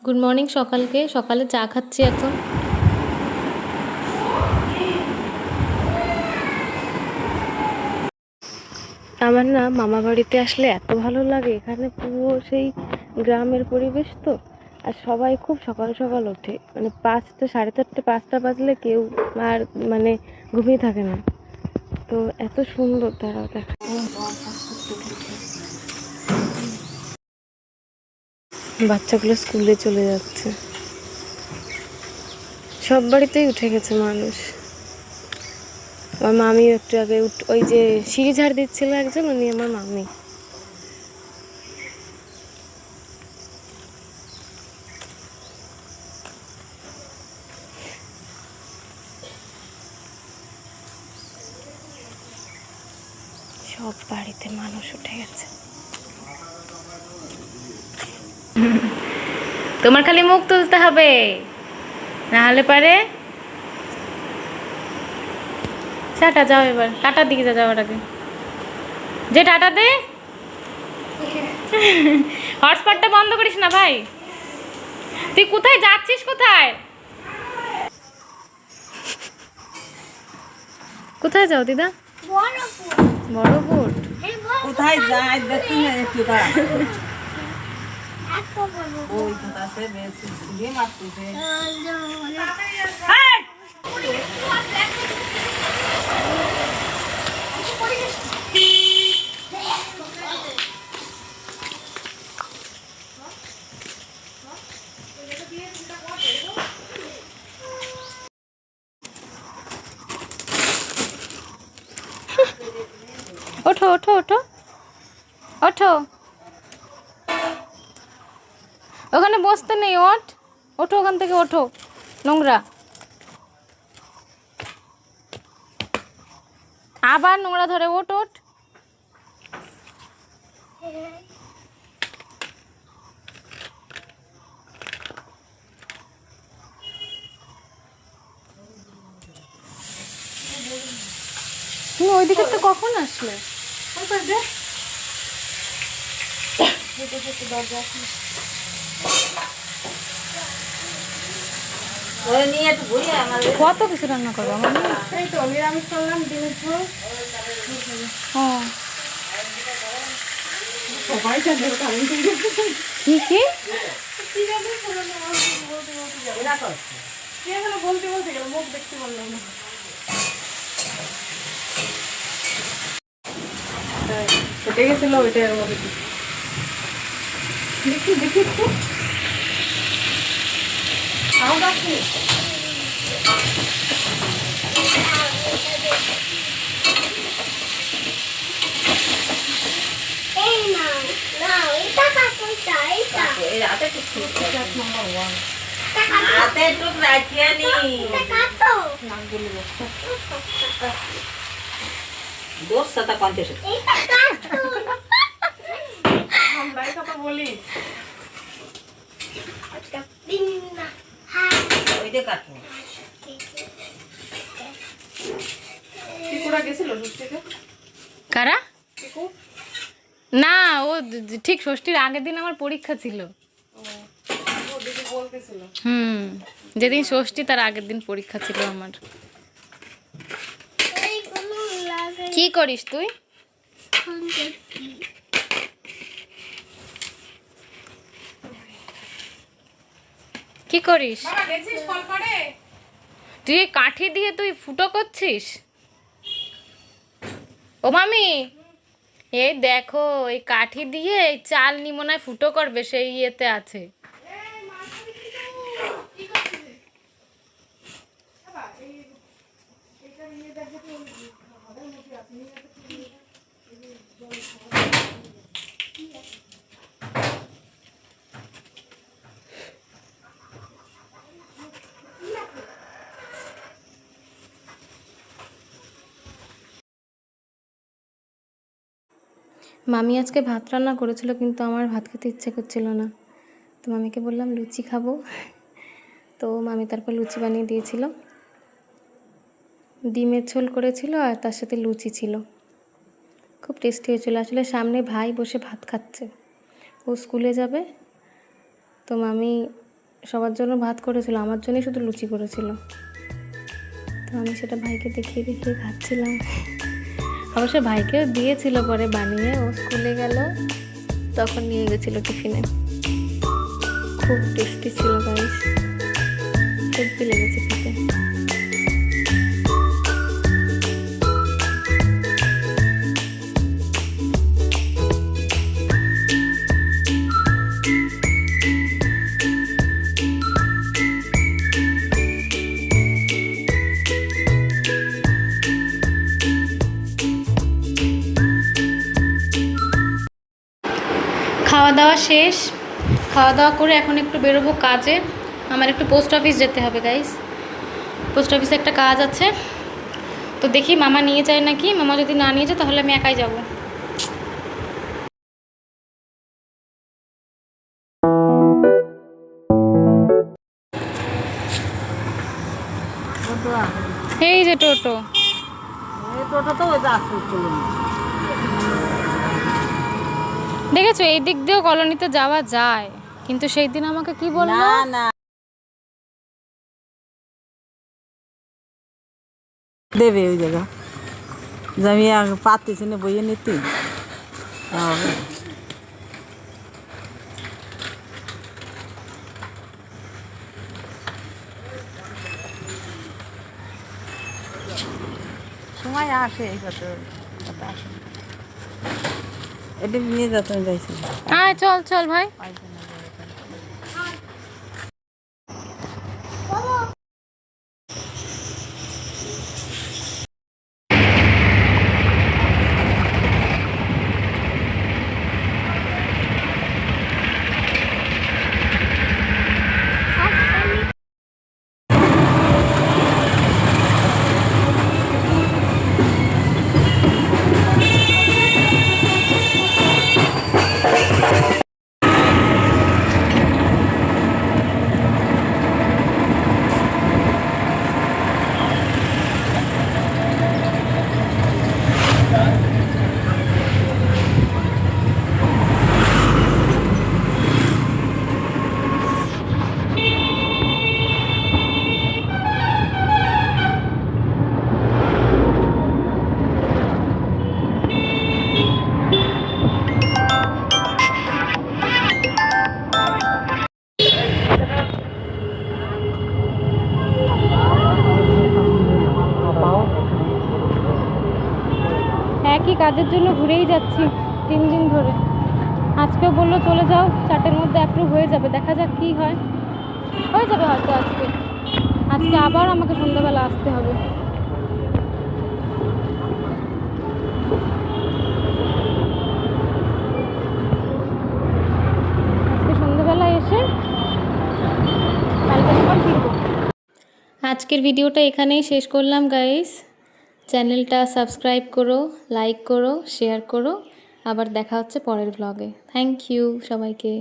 Good morning সকালে চা খাচ্ছি এখন। আমার না মামা বাড়িতে আসলে এত ভালো লাগে, এখানে পুরো সেই গ্রামের পরিবেশ তো। আর সবাই খুব সকাল সকাল ওঠে, মানে 5টা 4:30 5টা বাজলে কেউ আর মানে ঘুমিয়ে থাকে না। তো এত সুন্দর তারা দেখা। বাচ্চাগুলো স্কুলে চলে যাচ্ছে, সব বাড়িতেই উঠে গেছে মানুষ। আমার মামি একটু আগে ওই যে সিঁড়ি ঝাড় দিচ্ছিল একজন, উনি আমার মামি। সব বাড়িতে মানুষ উঠে গেছে। তোমার খালি মুখ তুলতে হবে, না হলে পারে। টাটা, যাও এবার টাটার দিকে যাওয়ার আগে যে টাটা দে। হটস্পটটা বন্ধ করিস না ভাই। তুই কোথায় যাচ্ছিস? কোথায় কোথায় যাও দিদা? বড় বোট কোথায় যায় দেখুন না একটু দাঁড়া। ওই কোথাতে বেশ দিয়ে মারতেছে। ওঠো ওঠো ওঠো ওঠো, ওখানে বসতে নেই। ওঠো ওখান থেকে, ওঠো, নোংরা। আবার নোংরা ধরে, ওঠ ওঠ। তুমি ওইদিকে তো কখন আসলে? ওই নিয়ে একটু ঘুরে আমাদের কত কিছু রান্না করবো আমার। এই তো নিরামিষ করলাম, ডিমের ঝোল। হ্যাঁ, সবাই জানে কারণ কি কি বলতে বলতে গেল, মুখ দেখতে বললাম না। কেটে গেছিল ওইটার মধ্যে। দেখি দেখি একটু আও দেখি। এই না না এটা কাটো, এটা এই রাতে একটু নাম্বার 1 হাতে একটু রাখিয়ে নি। এটা কাটো, নাক গুলো দোষ সাতা কন্টেস্ট এটা কাটো। আমরা কথা বলি আচ্ছা বিন্না হ্যাঁ ওইটা কাটো। টিকুরা গেছিল ষষ্ঠীতে? কারা? টিকু না, ও ঠিক ষষ্ঠীর আগের দিন আমার পরীক্ষা ছিল। ও দিদি বলতেছিল। যেদিন ষষ্ঠী তার আগের দিন পরীক্ষা ছিল আমার। এইগুলো লাগে কি করিস তুই? দেখি। কি করিস বাবা গেছিস কল করে? তুই? কাঠি দিয়ে তুই ফুটো করছিস? ও মামি, এই দেখো, এই কাঠি দিয়ে এই চাল নিমনায় ফুটো করবে, সেই ইয়েতে আছে। মামি আজকে ভাত রান্না করেছিল, কিন্তু আমার ভাত খেতে ইচ্ছে করছিল না। তো মামিকে বললাম লুচি খাবো, তো মামি তারপর লুচি বানিয়ে দিয়েছিল। ডিমের ঝোল করেছিল আর তার সাথে লুচি ছিল, খুব টেস্টি হয়েছিল। আসলে সামনে ভাই বসে ভাত খাচ্ছে, ও স্কুলে যাবে, তো মামি সবার জন্য ভাত করেছিল, আমার জন্যই শুধু লুচি করেছিল। তো আমি সেটা ভাইকে দেখিয়ে দেখিয়ে খাচ্ছিলাম। অবশ্য ভাইকেও দিয়েছিল পরে বানিয়ে, ও স্কুলে গেল তখন নিয়ে গেছিলো টিফিনে। খুব টেস্টি ছিল গাইস, হেব্বি লেগেছে খেতে। খাওয়া দাওয়া শেষ, খাওয়া দাওয়া করে এখন একটু বেরোবো কাজে। আমার একটু পোস্ট অফিস যেতে হবে গাইস, পোস্ট অফিসে একটা কাজ আছে। তো দেখি মামা নিয়ে যায় নাকি, মামা যদি না নিয়ে যায় তাহলে আমি একাই যাব। এই যে টোটো, টোটো তো ওই আসছে চলুন। দেখেছো এই দিক দিয়েও কলোনিতে যাওয়া যায়, কিন্তু সেই দিন আমাকে কি বললো, না না দেবে ওই জায়গা যে আমি পাতিছি না বইয়ে নিতে হবে। সময় আসে এই কথা আসে, এটা নিয়ে যেতে যাইছি। হ্যাঁ চল চল ভাই। একই কাজের জন্য ঘুরেই যাচ্ছি 3 দিন ধরে। আজকেও বললো চলে যাও, 4টের মধ্যে অ্যাপ্রুভ হয়ে যাবে, দেখা যাক কী হয়। হয়ে যাবে হয়তো আজকে। আজকে আবার আমাকে সন্ধ্যাবেলা আসতে হবে। আজকে সন্ধ্যাবেলা এসে কালকে সকাল ফিরবো। আজকের ভিডিওটা এখানেই শেষ করলাম গাইস। চ্যানেলটা সাবস্ক্রাইব করো, লাইক করো, শেয়ার করো। আবার দেখা হচ্ছে পরের ব্লগে। থ্যাংক ইউ সবাইকে।